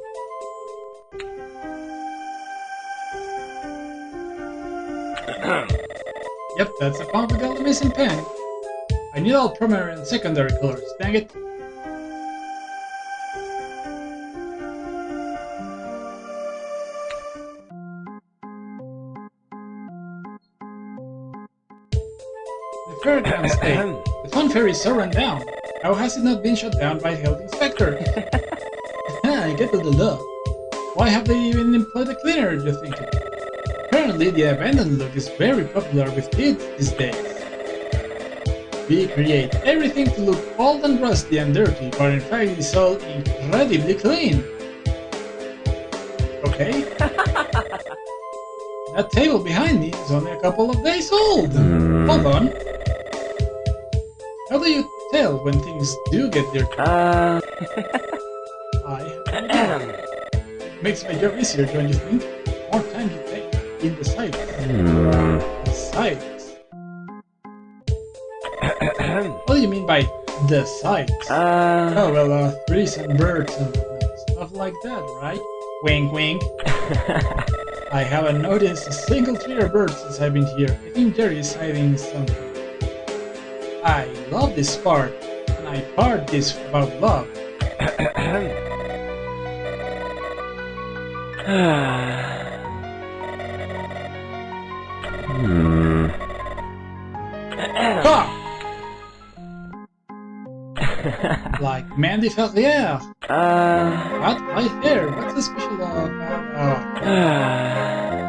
Yep, that's the font with all the missing pen. I need all primary and secondary colors, dang it. The fairgrounds state. The fun fair is so run down. How has it not been shut down by health inspector? I get to the law. Why have they even employed a cleaner, you think? Apparently, the abandoned look is very popular with kids these days. We create everything to look old and rusty and dirty, but in fact it's all incredibly clean. Okay? That table behind me is only a couple of days old. Hold on. How do you tell when things do get dirty? It makes my job easier, don't you think? The more time you take in the sights. The sights? What do you mean by the sights? Oh, well, trees and birds and stuff like that, right? Wink, wink. I haven't noticed a single tree or bird since I've been here. I think Jerry is hiding something. I love this part, and I part this about love. Like Mandy Ferrier. What? Right there. What's so special about?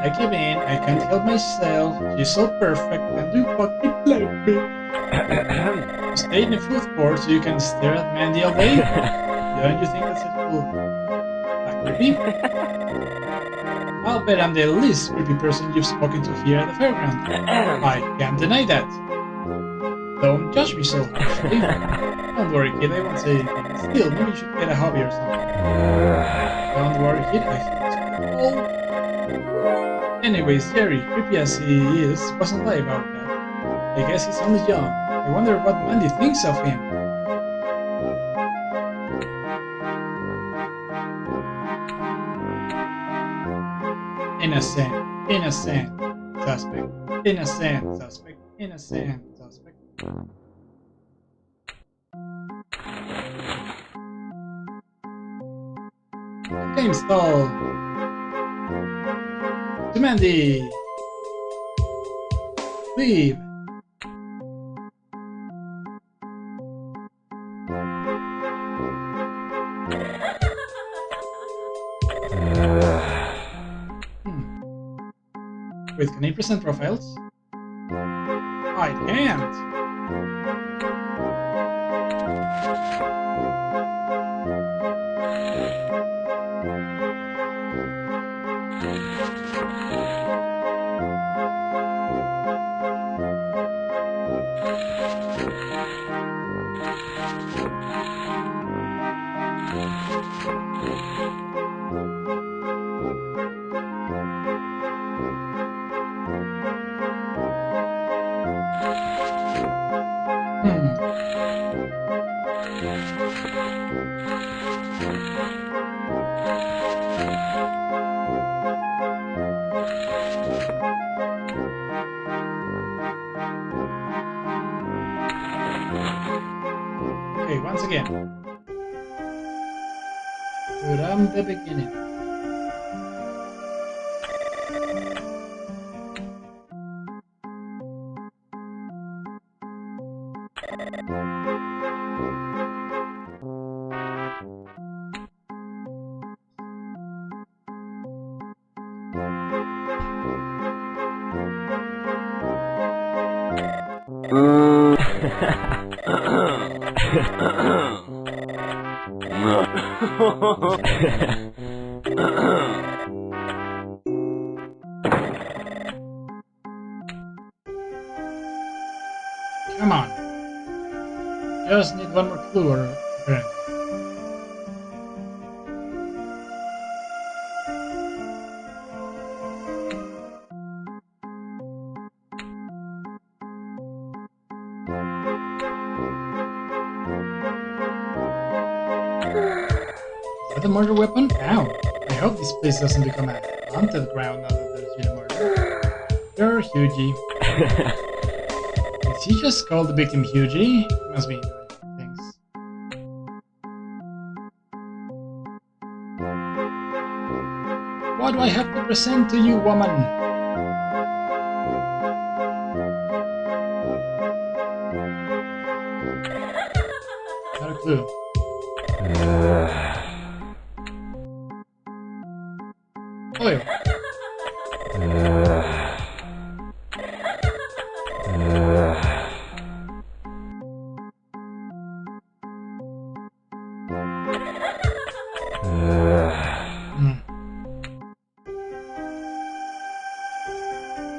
I came in. I can't help myself. She's so perfect, and you fucking like me. You stay in the food court so you can stare at Mandy all day. Don't you think that's a little creepy? I'll bet I'm the least creepy person you've spoken to here at the fairground. I can't deny that. Don't judge me so harshly. Don't worry, kid, I won't say anything. Still, maybe you should get a hobby or something. Don't worry, kid, I think it's cool. Anyways, Jerry, creepy as he is, wasn't lie about that. I guess he's only young. I wonder what Mandy thinks of him. Innocent, innocent, suspect, innocent, suspect, innocent, suspect. Game stall. To Mandy. Leave. Wait, can I present profiles? I can't. Okay, once again. From the beginning. Come on. Just need one more clue or apparently. Is that a murder weapon? Ow. I hope this place doesn't become a haunted ground now that there's been a murder. You're Hughie. Did he just call the victim Hughie? He must be doing things. What do I have to present to you, woman? Not a clue. Oil.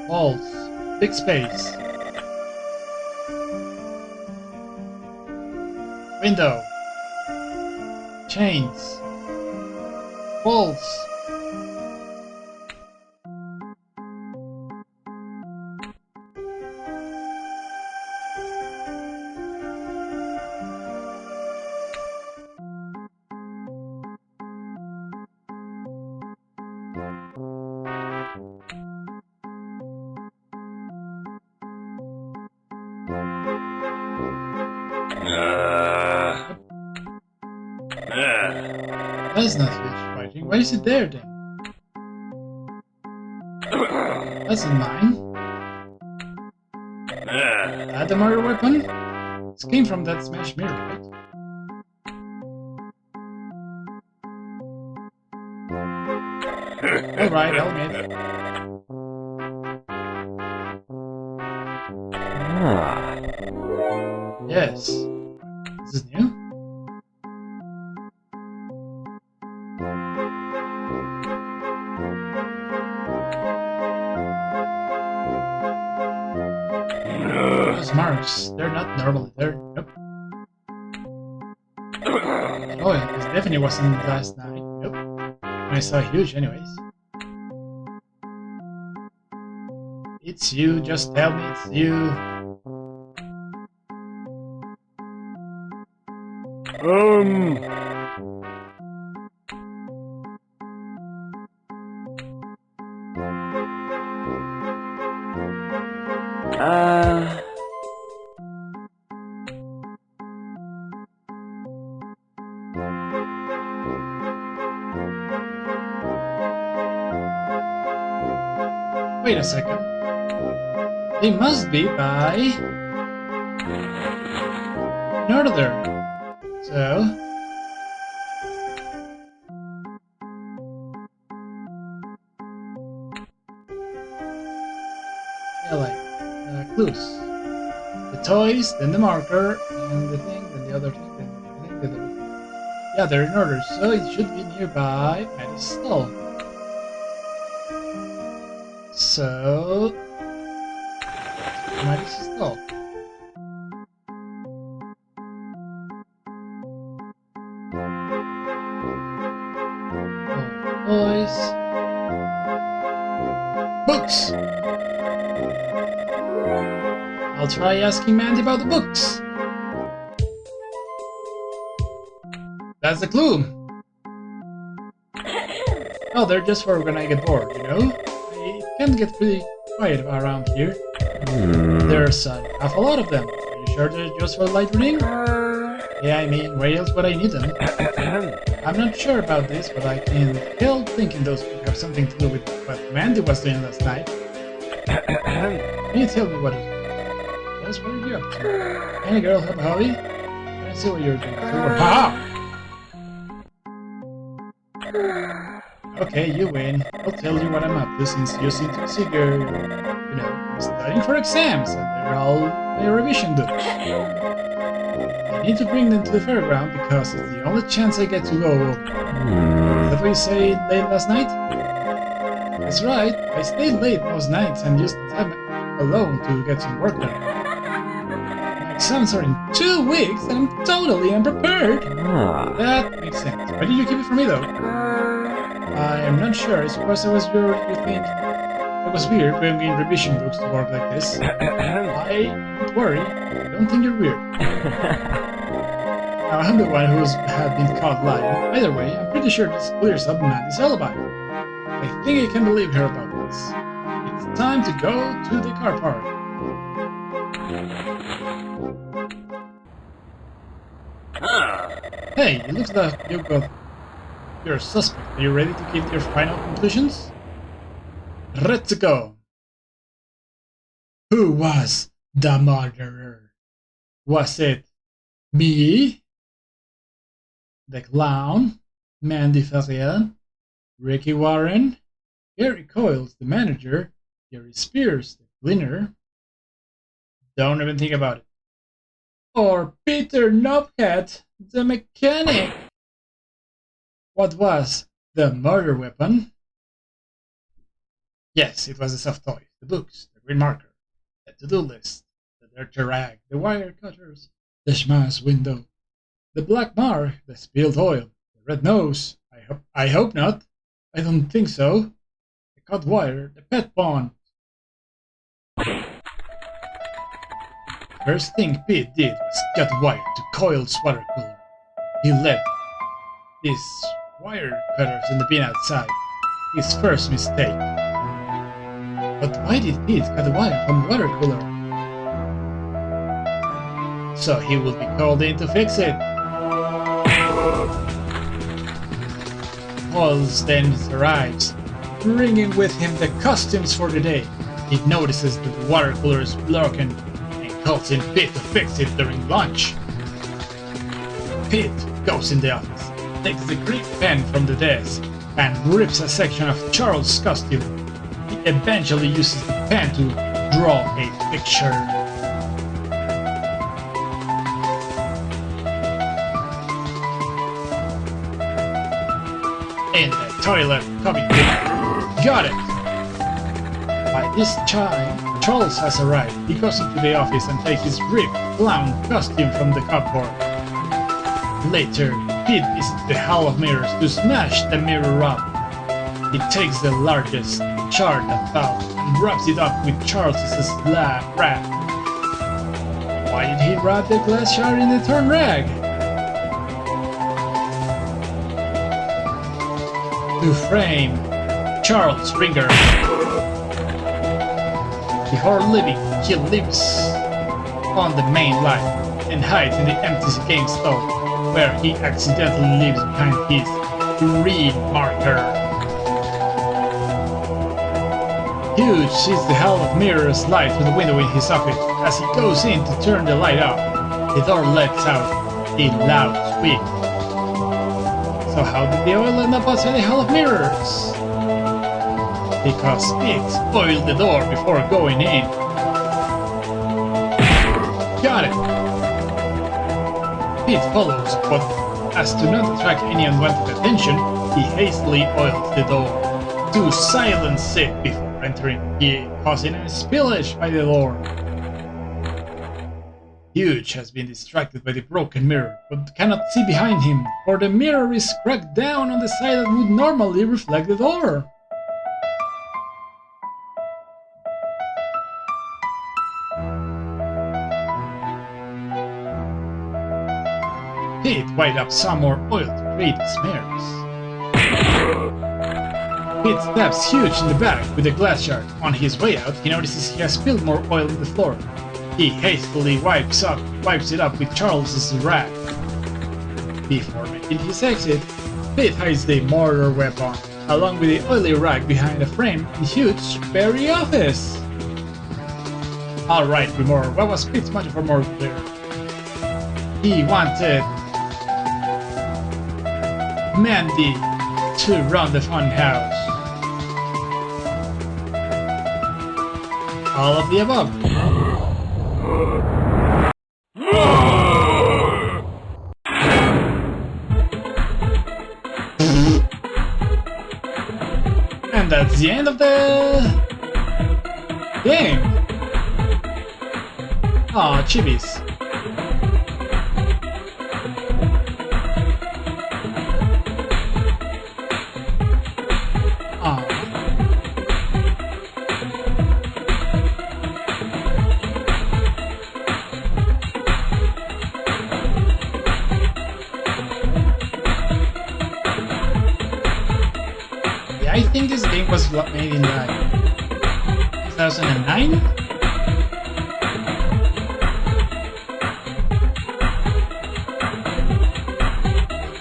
Walls. Big space. Window. Chains. Walls. That's not huge writing. Why is it there then? That's not mine. That the murder weapon? This came from that smashed mirror, right? Alright, I'll admit. Yes. This is new? Those marks, they're not normally there. Nope. Oh, this definitely wasn't last night. Nope. I saw Huge anyways. It's you, just tell me it's you. Wait a second. They must be by Northern. So yeah, like clues. The toys, then the marker, and the thing, then the other thing, then the other thing, the other thing. Yeah, they're in order, so it should be nearby Maddie's stall. So Maddie's stall. Toys. Books! I'll try asking Mandy about the books. That's the clue. Oh, they're just for when I get bored, you know? It can get pretty quiet around here. There's an awful lot of them. Are you sure they're just for light reading? Yeah, I mean, where else would I need them? I'm not sure about this, but I can't help thinking those could have something to do with what Mandy was doing last night. Can you tell me what it is? Yes, what are you up to? Can a girl have a hobby? Can I see what you're doing? Ha! Okay, you win. I'll tell you what I'm up to since you seem to see you're, you know, studying for exams and they're all their revision books. I need to bring them to the fairground because it's the only chance I get to go over. Is that what you say late last night? That's right, I stayed late most nights and used the time alone to get some work done. My exams are in 2 weeks and I'm totally unprepared. That makes sense. Why did you keep it from me though? I am not sure. I suppose you think it was weird bringing revision books to work like this. Don't worry, I don't think you're weird. Now, I'm the one who's had been caught lying. Either way, I'm pretty sure this clears up Mandy's alibi. I think I can believe her about this. It's time to go to the car park. Hey, it looks like you've got your suspect. Are you ready to give your final conclusions? Let's go! Who was the murderer? Was it me? The clown? Mandy Ferrier? Ricky Warren? Gary Coyles, the manager? Gary Spears, the cleaner? Don't even think about it. Or Peter Knobcat, the mechanic? What was the murder weapon? Yes, it was the soft toy, the books, the green marker, the to-do list, the dirty rag, the wire cutters, the smashed window, the black mark, the spilled oil, the red nose. I hope not. I don't think so. The cut wire, the pet pawn. First thing Pete did was cut wire to Coyle's water cooler. He left these wire cutters in the bin outside. His first mistake. But why did Pete cut the wire from the water cooler? So he will be called in to fix it. Coyles then arrives, bringing with him the costumes for the day. He notices that the water cooler is broken and calls in Pete to fix it during lunch. Pete goes in the office, takes the green pen from the desk, and rips a section of Charles' costume. He eventually uses the pen to draw a picture. In the toilet coffee bin. Got it! By this time, Charles has arrived. He goes into the office and takes his ripped clown costume from the cupboard. Later, Pete visits the Hall of Mirrors to smash the mirror up. He takes the largest shard about and wraps it up with Charles's wrap. Why did he wrap the glass shard in the torn rag? To frame Charles Ringer. Before leaving, he lives on the main line and hides in the empty game stove, where he accidentally leaves behind his green marker. Huge sees the Hall of Mirrors light through the window in his office. As he goes in to turn the light off, the door lets out a loud squeak. So how did the oil end up outside the Hall of Mirrors? Because Pete oiled the door before going in. Got it! Pete follows, but as to not attract any unwanted attention, he hastily oils the door to silence it before entering, causing a spillage by the door. Huge has been distracted by the broken mirror, but cannot see behind him, for the mirror is cracked down on the side that would normally reflect the door. Pete whipped up some more oil to create the smears. Pete steps huge in the back with a glass shard. On his way out, he notices he has spilled more oil on the floor. He hastily wipes it up with Charles's rag. Before making his exit, Pete hides the murder weapon, along with the oily rag behind a frame in Hugh's very office. Alright, Grimoire, what was Pete's motive for murder there? He wanted Mandy to run the fun house. All of the above. And that's the end of the game. Aw, chibis. Aw. Yeah, I think this game was made in like 2009?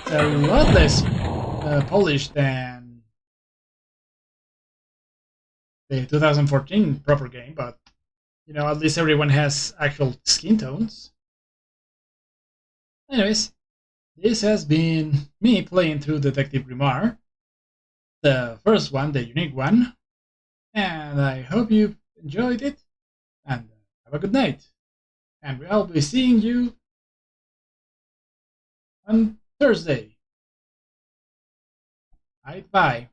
It's a lot less polished than the 2014 proper game, but you know, at least everyone has actual skin tones. Anyways, this has been me playing through Detective Grimoire, the first one, the unique one, and I hope you enjoyed it, and have a good night. And I'll be seeing you on Thursday. Bye.